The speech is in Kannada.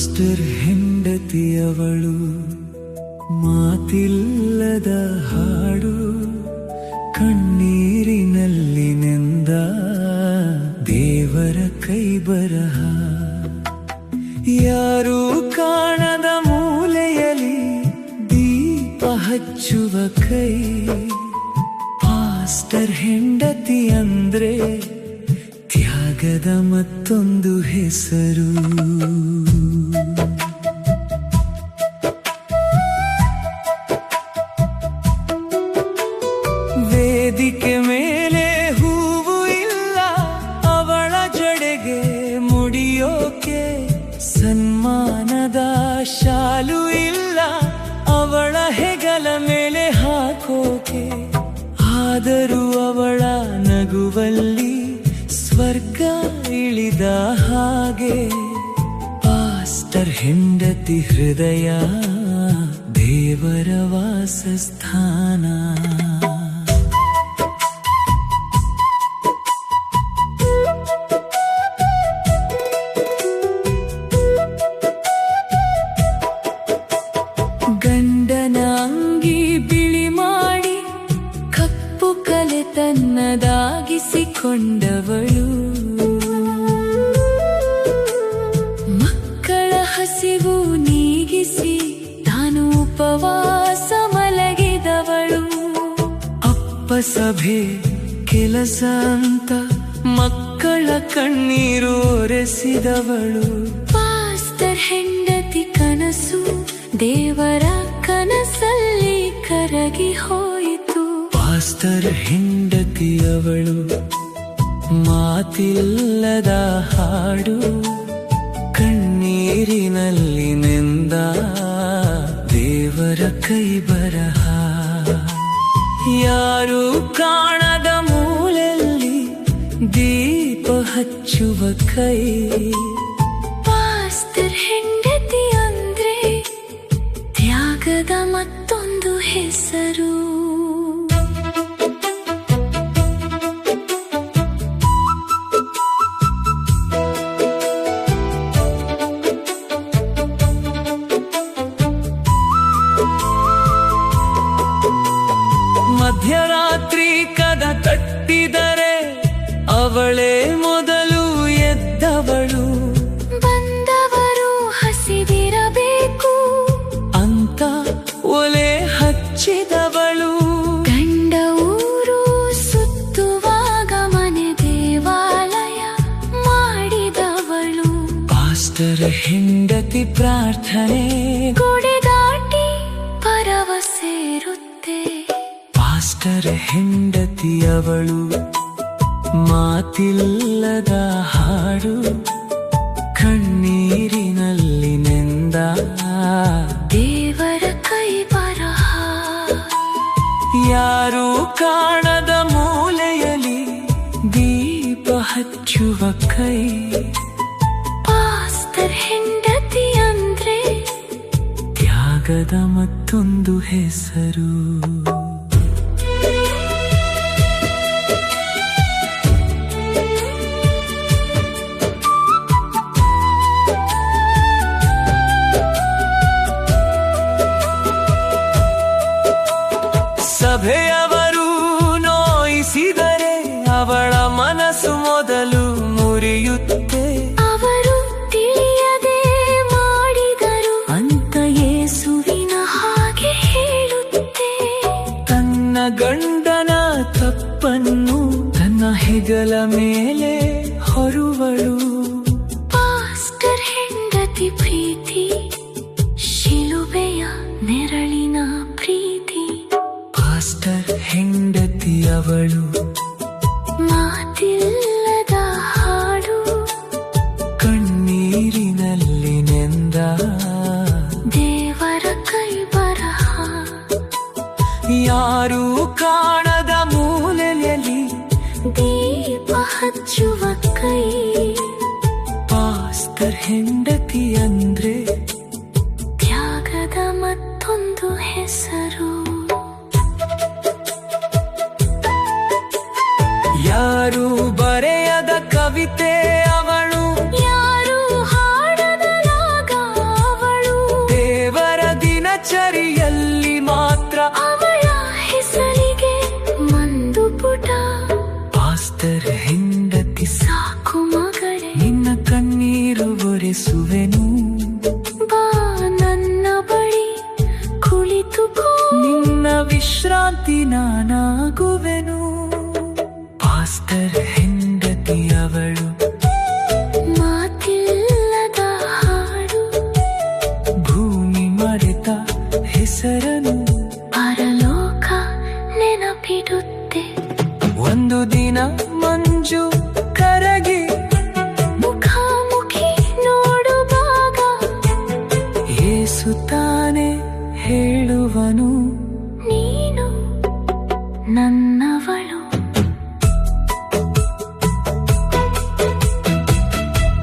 ಪಾಸ್ಟರ್ ಹೆಂಡತಿಯವಳು ಮಾತಿಲ್ಲದ ಹಾಡು, ಕಣ್ಣೀರಿನಲ್ಲಿ ನೆಂದ ದೇವರ ಕೈ ಬರಹ. ಯಾರೂ ಕಾಣದ ಮೂಲೆಯಲ್ಲಿ ದೀಪ ಹಚ್ಚುವ ಕೈ, ಪಾಸ್ಟರ್ ಹೆಂಡತಿ ಅಂದ್ರೆ ತ್ಯಾಗದ ಮತ್ತೊಂದು ಹೆಸರು. ವೇದಿಕೆ ಮೇಲೆ ಹೂವು ಇಲ್ಲ ಅವಳ ಜಡೆಗೆ ಮುಡಿಯೋಕೆ, ಸನ್ಮಾನದ ಶಾಲು ಇಲ್ಲ ಅವಳ ಹೆಗಲ ಮೇಲೆ ಹಾಕೋಕೆ. ಆದರೂ ಅವಳ ನಗುವಲ್ಲಿ ಸ್ವರ್ಗ ಇಳಿದ ಹಾಗೆ, ಪಾಸ್ಟರ್ ಹೆಂಡತಿ ಹೃದಯ ದೇವರ ವಾಸಸ್ಥಾನ. ಗಂಡನ ಅಂಗಿ ಬಿಳಿ ಮಾಡಿ ಕಪ್ಪು ಕಲೆ ತನ್ನದಾಗಿಸಿಕೊಂಡವಳು, ಮಕ್ಕಳ ಹಸಿವು ನೀಗಿಸಿ ತಾನು ಉಪವಾಸ ಮಲಗಿದವಳು. ಅಪ್ಪ ಸಭೆ ಕೆಲಸ ಅಂತ ಮಕ್ಕಳ ಕಣ್ಣೀರು ಒರೆಸಿದವಳು. ಪಾಸ್ಟರ್ ಹೆಂಡತಿ ಕನಸು ದೇವರ ಕನಸಲ್ಲಿ ಕರಗಿ ಹೋಯಿತು. ಪಾಸ್ಟರ್ ಹೆಂಡತಿಯವಳು ಮಾತಿಲ್ಲದ ಹಾಡು, ಕಣ್ಣೀರಿನಲ್ಲಿ ನೆಂದ ದೇವರ ಕೈ ಬರಹ. ಯಾರೂ ಕಾಣದ ಮೂಲೆಯಲ್ಲಿ ದೀಪ ಹಚ್ಚುವ ಕೈ, ಪಾಸ್ಟರ್ ಹೆಂಡತಿ ಅಂದ್ರೆ ತ್ಯಾಗದ ಮತ್ತೊಂದು ಹೆಸರು. ಮಧ್ಯರಾತ್ರಿ ಕದ ತಟ್ಟಿದರೆ ಅವಳೇ ಮೊದಲು ಎದ್ದವಳು. ಬಂದವರು ಹಸಿದಿರಬೇಕು ಅಂತ ಒಲೆ ಹಚ್ಚಿದವಳು. ಗಂಡ ಊರು ಸುತ್ತುವಾಗ ಮನೆ ದೇವಾಲಯ ಮಾಡಿದವಳು. ಪಾಸ್ಟರ್ ಹೆಂಡತಿ ಪ್ರಾರ್ಥನೆ ಗೋಡೆ ದಾಟಿ ಪರವಸೇರುತ್ತೆ. ಪಾಸ್ಟರ್ ಹೆಂಡತಿಯವಳು ಮಾತಿಲ್ಲದ ಹಾಡು, ಕಣ್ಣೀರಿನಲ್ಲಿ ನೆಂದ ದೇವರ ಕೈ ಬರಹ. ಯಾರೂ ಕಾಣದ ಮೂಲೆಯಲ್ಲಿ ದೀಪ ಹಚ್ಚುವ ಕೈ, ಪಾಸ್ಟರ್ ಹೆಂಡತಿ ಅಂದ್ರೆ ತ್ಯಾಗದ ಮತ್ತೊಂದು ಹೆಸರು. ಸಭೆಯವರು ನೋಯಿಸಿದರೆ ಅವಳ ಮನಸ್ಸು ಮೊದಲು ಮುರಿಯುತ್ತೆ. ಅವರು ತಿಳಿಯದೆ ಮಾಡಿದರು ಅಂತ ಯೇಸುವಿನ ಹಾಗೆ ಹೇಳುತ್ತೆ. ತನ್ನ ಗಂಡನ ತಪ್ಪನ್ನು ತನ್ನ ಹೆಗಲ ಮೇಲೆ ಹೊರುವಳು. ಪಾಸ್ಟರ್ ಹೆಂಡತಿ ಪ್ರೀತಿ ಶಿಲುಬೆಯ ನೆರಳಿನ ಪ್ರೀತಿ. ಪಾಸ್ಟರ್ ಹೆಂಡತಿಯವಳು ಮಾತಿಲ್ಲದ ಹಾಡು, ಕಣ್ಣೀರಿನಲ್ಲಿ ನೆಂದ ದೇವರ ಕೈ ಬರಹ. ಯಾರೂ ಕಾಣದ ಮೂಲೆಯಲ್ಲಿ ದೀಪ ಹಚ್ಚುವ ಕೈ, ಪಾಸ್ಟರ್ ಹೆಂಡತಿ ಅಂದ್ರೆ ತ್ಯಾಗದ ಮತ್ತೊಂದು ಹೆಸರು. ಯಾರೂ ಬರೆಯದ ಕವಿತೆ ಅವಳು, ಯಾರೂ ಹಾಡದ ರಾಗ ಪಾಸ್ಟರ್ ಹೆಂಡತಿಯವಳು ಮಾತಿಲ್ಲದ ಹಾಡು, ಭೂಮಿ ಮರೆತ ಹೆಸರನು ಪರಲೋಕ ನೆನಪಿಡುತ್ತೆ. ಒಂದು ದಿನ ಮಂಜು ಕರಗಿ ಮುಖಾಮುಖಿ ನೋಡುವಾಗ ಯೇಸು ತಾನೇ ಹೇಳುವನು, ನೀನು ನನ್ನವಳು.